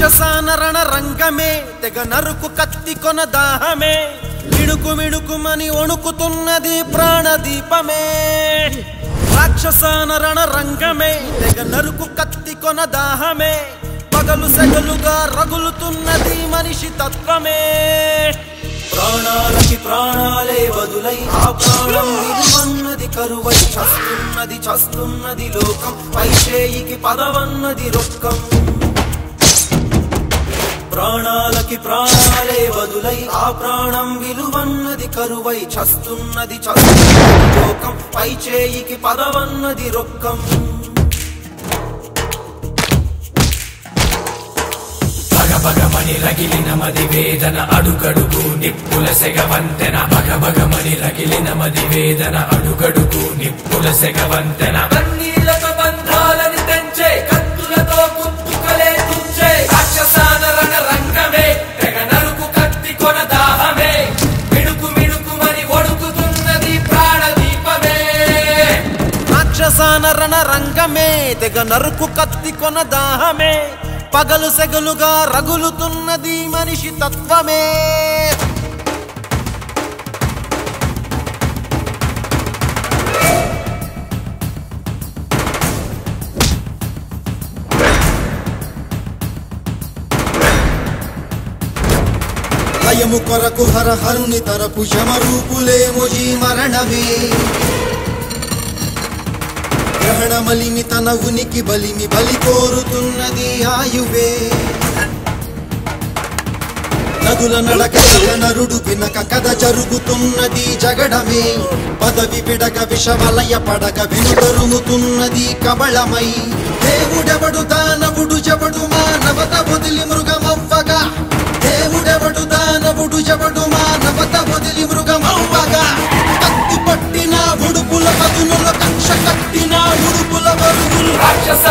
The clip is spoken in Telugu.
రాక్షసాన రణ రంగమే తెగ నరుకు కత్తి కొన దాహమే మిణుకు మిణుకుమని వణుకుతున్నది ప్రాణదీపమే రాక్షసాన రణ రంగమే తెగ నరుకు కత్తి కొన దాహమే పగలు సెగలుగా రగులుతున్నది మనిషి తత్వమే ప్రాణాలకి ప్రాణాలే బదులై ఆ ప్రాణం విలువన్నది కరువై చస్తున్నది చస్తున్నది లోకం పైచేయికి పదవన్నది రొక్కం ప్రాణాలకి ప్రాణాలే బదులై ఆ ప్రాణం విలువన్నది కరువై చస్తున్నది చస్తున్నది లోకం పైచేయికి పదవన్నది రొక్కం భగభగమని రగిలిన మది వేదన అడుగడుగు నిప్పుల సెగవంతెన భగభగమని రగిలిన మది వేదన అడుగడుగు నిప్పుల సెగవంతెన కన్నీళ్లతో బంధాలని తెంచే కత్తులతో కుత్తుకలే తుంచే రాక్షసాన రణ రంగమే తెగ నరుకు కత్తి కొన దాహమే మిణుకు మిణుకుమని వణుకుతున్నది ప్రాణదీపమే రాక్షసాన రణ రంగమే తెగ నరుకు కత్తి కొన దాహమే పగలు సెగలుగా రగులుతున్నది మనిషి తత్వమే లయము కొరకు హర హరుని తరపు శమరూపులేమో ఈ మరణమే గ్రహణమలిమి తన ఉనికి బలిమి బలి కోరుతున్నది ఆయువే నదుల నడక నరుడు వినక కథ జరుగుతున్నది జగడమే పదవి విడగ విషవలయ పడగ వెనుతరుముతున్నది కబళమై దేవుడెవడు దానవుడు జవడు మానవత వదిలి మృగమవ్వగా దేవుడెవడు దానవుడు జవడు మానవత వదిలి మృగమవ్వగా కత్తి పట్టిన ఉడుపుల పదునుల కక్ష కట్టిన ఉడుపుల బరుగులు రాక్షస